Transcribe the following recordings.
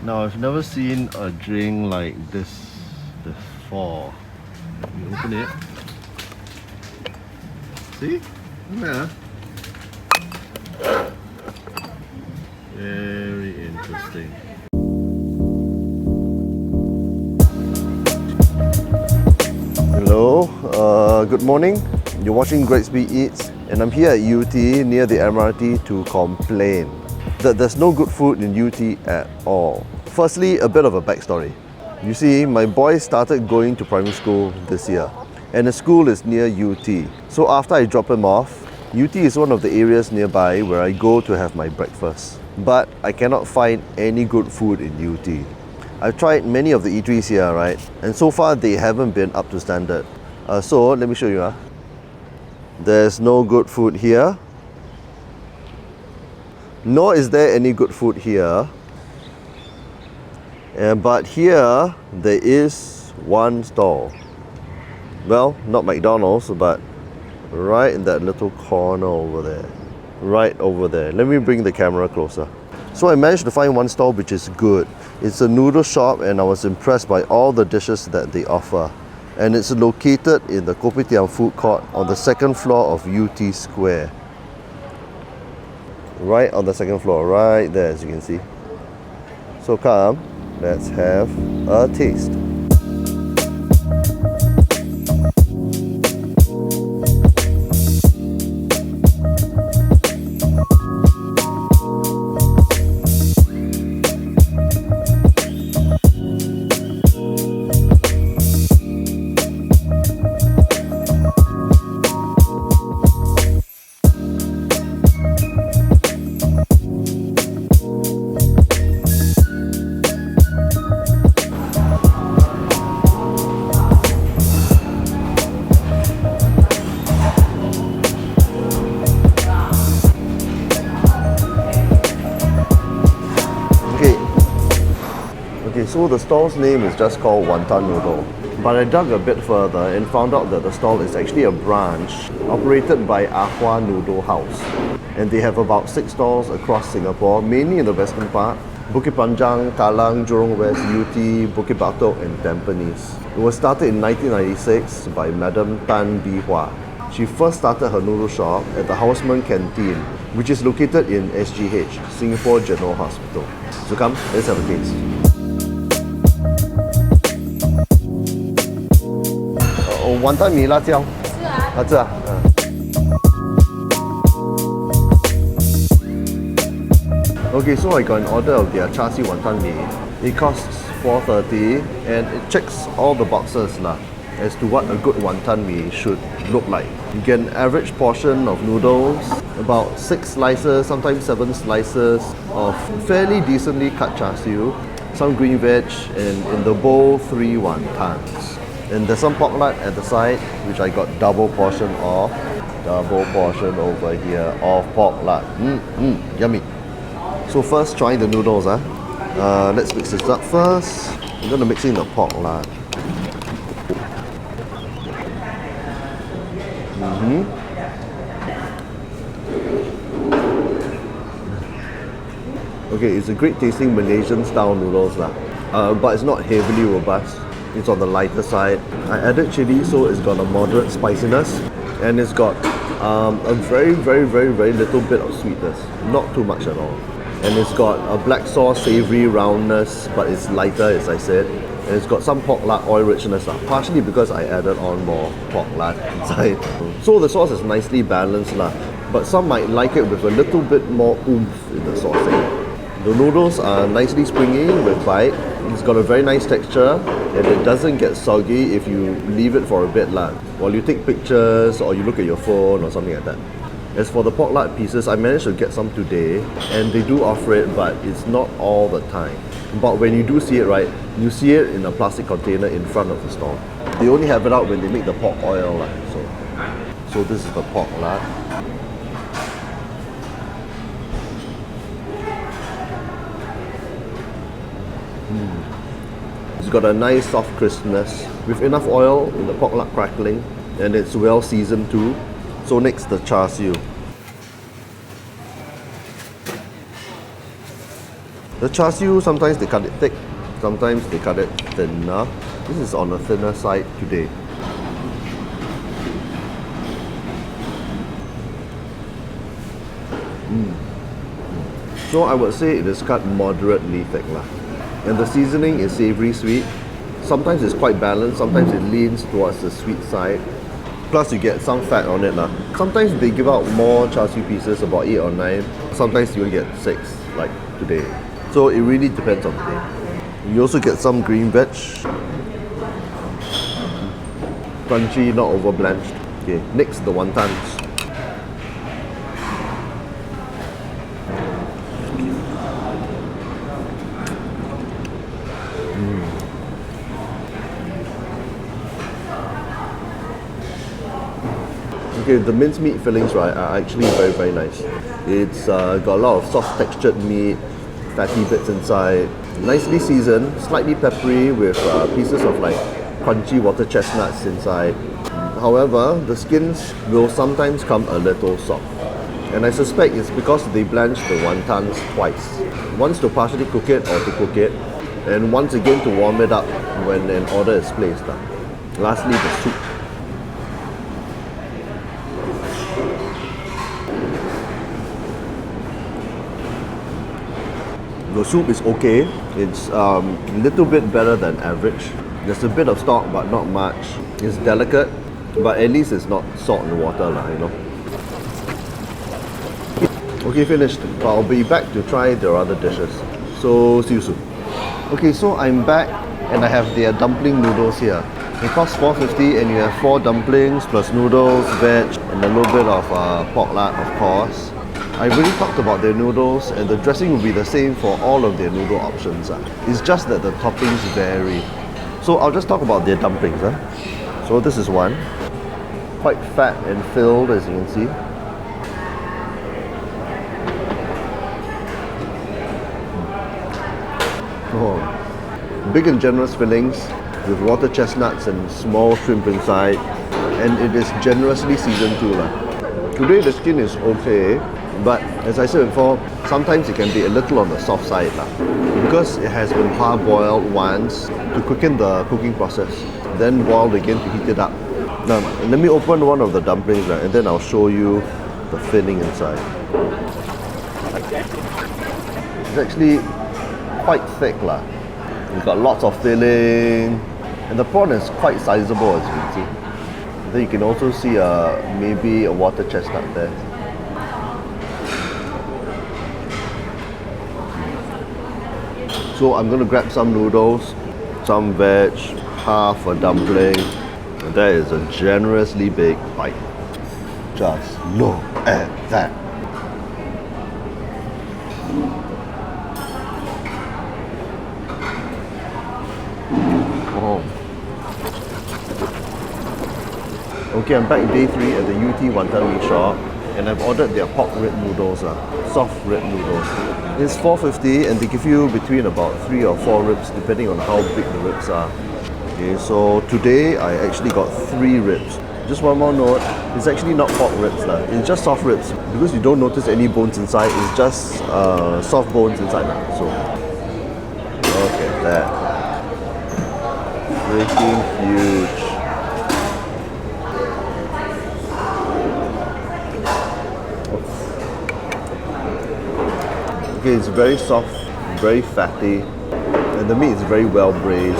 Now, I've never seen a drink like this before. You open it. See? Yeah. Very interesting. Hello, good morning. You're watching Great Speed Eats, and I'm here at Yew Tee near the MRT to complain that there's no good food in Yew Tee at all. Firstly, a bit of a backstory. You see, my boy started going to primary school this year, and the school is near Yew Tee. So after I drop him off, Yew Tee is one of the areas nearby where I go to have my breakfast. But I cannot find any good food in Yew Tee. I've tried many of the eateries here, right? And so far they haven't been up to standard. So let me show you. There's no good food here. Nor is there any good food here. But here there is one stall. Well, not McDonald's, but right in that little corner over there. Right over there. Let me bring the camera closer. So I managed to find one stall which is good. It's a noodle shop, and I was impressed by all the dishes that they offer. And it's located in the Kopitiam food court on the second floor of Yew Tee Square. Right on the second floor, right there, as you can see. So come, let's have a taste. So the stall's name is just called Wanton Noodle. But I dug a bit further and found out that the stall is actually a branch operated by Ahua Noodle House. And they have about 6 stalls across Singapore, mainly in the western part: Bukit Panjang, Kallang, Jurong West, Yew Tee, Bukit Batok and Tampines. It was started in 1996 by Madam Tan Bee Hua. She first started her noodle shop at the Houseman Canteen, which is located in SGH, Singapore General Hospital. So come, let's have a taste. Wanton mee 辣椒，吃啊。Okay, so I got an order of their Char Wanton mee. It costs $4.30 and it checks all the boxes as to what a good wanton mee should look like. You get an average portion of noodles, about 6 slices, sometimes 7 slices of fairly decently cut char siu, some green veg, and in the bowl 3 wontons. And there's some pork lard at the side, which I got double portion of. Double portion over here of pork lard. Yummy. So first, trying the noodles. Let's mix this up first. I'm going to mix in the pork lard. Okay, it's a great tasting Malaysian style noodles but it's not heavily robust. It's on the lighter side. I added chili, so it's got a moderate spiciness, and it's got a very little bit of sweetness, not too much at all. And it's got a black sauce savory roundness, but it's lighter, as I said. And it's got some pork lard oil richness, partially because I added on more pork lard inside. So the sauce is nicely balanced, but some might like it with a little bit more oomph in the saucing. The noodles are nicely springy with bite. It's got a very nice texture, and it doesn't get soggy if you leave it for a bit while you take pictures or you look at your phone or something like that. As for the pork lard pieces, I managed to get some today, and they do offer it, but it's not all the time. But when you do see it, you see it in a plastic container in front of the store. They only have it out when they make the pork oil. So this is the pork lard. It's got a nice soft crispness with enough oil in the pork lard crackling, and it's well seasoned too. So next, the char siu. The char siu, sometimes they cut it thick, sometimes they cut it thinner. This is on the thinner side today. So I would say it is cut moderately thick lah. And the seasoning is savory sweet. Sometimes it's quite balanced, sometimes it leans towards the sweet side. Plus you get some fat on it lah. Sometimes they give out more char siu pieces, about 8 or 9. Sometimes you will get 6, like today. So it really depends on the day. You also get some green veg. Crunchy, not over blanched. Okay, next the wontons. Okay, the mincemeat fillings, right, are actually very, very nice. It's got a lot of soft textured meat, fatty bits inside, nicely seasoned, slightly peppery with pieces of like crunchy water chestnuts inside. However, the skins will sometimes come a little soft. And I suspect it's because they blanch the wontons twice. Once to partially cook it or to cook it, and once again to warm it up when an order is placed. Lastly, the soup. The soup is okay. It's a little bit better than average. There's a bit of stock, but not much. It's delicate, but at least it's not salt and water, you know. Okay, finished. I'll be back to try the other dishes. So, see you soon. Okay, so I'm back and I have their dumpling noodles here. It costs $4.50 and you have 4 dumplings plus noodles, veg, and a little bit of pork lard, of course. I already talked about their noodles, and the dressing will be the same for all of their noodle options. It's just that the toppings vary. So I'll just talk about their dumplings. So this is one. Quite fat and filled, as you can see. Oh. Big and generous fillings with water chestnuts and small shrimp inside. And it is generously seasoned too. Today the skin is okay. But as I said before, sometimes it can be a little on the soft side because it has been hard-boiled once to quicken the cooking process, then boiled again to heat it up. Now, let me open one of the dumplings and then I'll show you the filling inside. It's actually quite thick. It's got lots of filling and the prawn is quite sizable, as you can see. Then you can also see maybe a water chestnut there. So I'm going to grab some noodles, some veg, half a dumpling, and that is a generously big bite. Just look at that. Oh. Okay, I'm back day 3 at the Yew Tee Wanton meat shop, and I've ordered their pork rib noodles, soft rib noodles. It's $4.50 and they give you between about 3 or 4 ribs depending on how big the ribs are. Okay, so today I actually got 3 ribs. Just one more note, it's actually not pork ribs, it's just soft ribs. Because you don't notice any bones inside, it's just soft bones inside. So, look at that. Freaking huge. Okay, it's very soft, very fatty, and the meat is very well braised.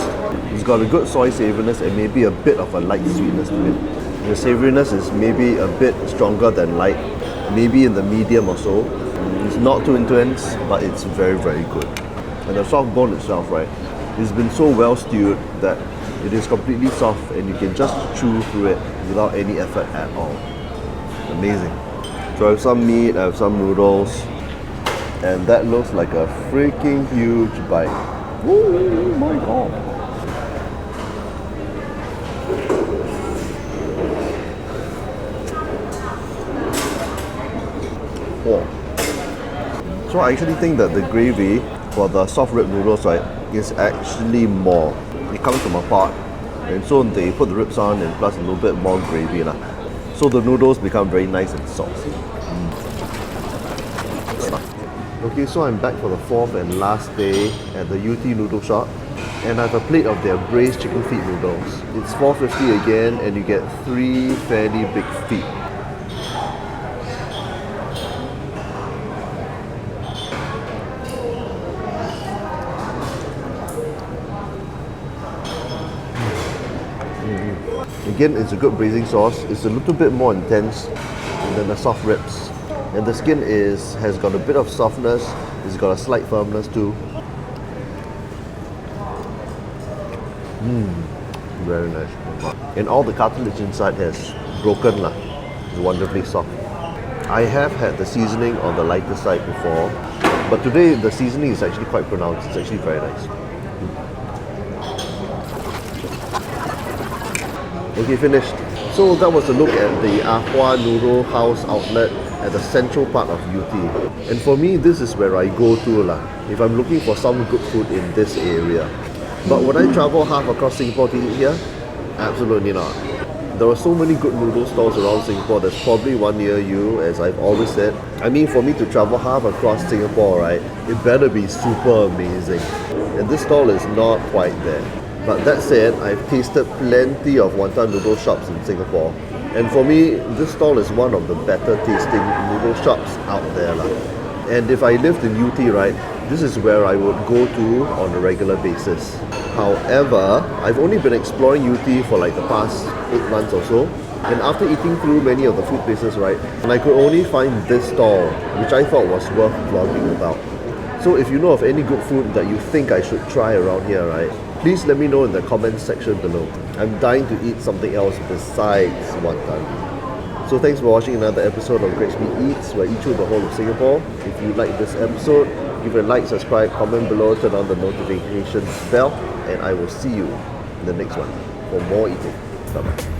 It's got a good soy savouriness and maybe a bit of a light sweetness to it. The savouriness is maybe a bit stronger than light, maybe in the medium or so. It's not too intense, but it's very, very good. And the soft bone itself, right, it's been so well stewed that it is completely soft and you can just chew through it without any effort at all. Amazing. So I have some meat, I have some noodles, and that looks like a freaking huge bite. Oh my god. Oh. So I actually think that the gravy for the soft rib noodles, right, is actually more. It comes from a pot, and so they put the ribs on and plus a little bit more gravy. So the noodles become very nice and saucy. Okay, so I'm back for the fourth and last day at the Yew Tee noodle shop, and I have a plate of their braised chicken feet noodles. It's $4.50 again, and you get 3 fairly big feet. Again, it's a good braising sauce. It's a little bit more intense than the soft ribs. And the skin has got a bit of softness. It's got a slight firmness too. Very nice. And all the cartilage inside has broken lah. It's wonderfully soft. I have had the seasoning on the lighter side before, but today the seasoning is actually quite pronounced. It's actually very nice. Okay, finished. So that was a look at the Ahua Noodle House outlet at the central part of Yew Tee. And for me, this is where I go to lah, if I'm looking for some good food in this area. But would I travel half across Singapore to eat here? Absolutely not. There are so many good noodle stalls around Singapore. There's probably one near you, as I've always said. I mean, for me to travel half across Singapore, right, it better be super amazing. And this stall is not quite there. But that said, I've tasted plenty of Wanton noodle shops in Singapore. And for me, this stall is one of the better tasting noodle shops out there lah. And if I lived in Yew Tee, right, this is where I would go to on a regular basis. However, I've only been exploring Yew Tee for like the past 8 months or so. And after eating through many of the food places, right, and I could only find this stall, which I thought was worth vlogging about. So if you know of any good food that you think I should try around here, right, please let me know in the comments section below. I'm dying to eat something else besides Wanton. So thanks for watching another episode of Great Speed Eats, where I eat through the whole of Singapore. If you like this episode, give it a like, subscribe, comment below, turn on the notifications bell, and I will see you in the next one for more eating. Bye bye.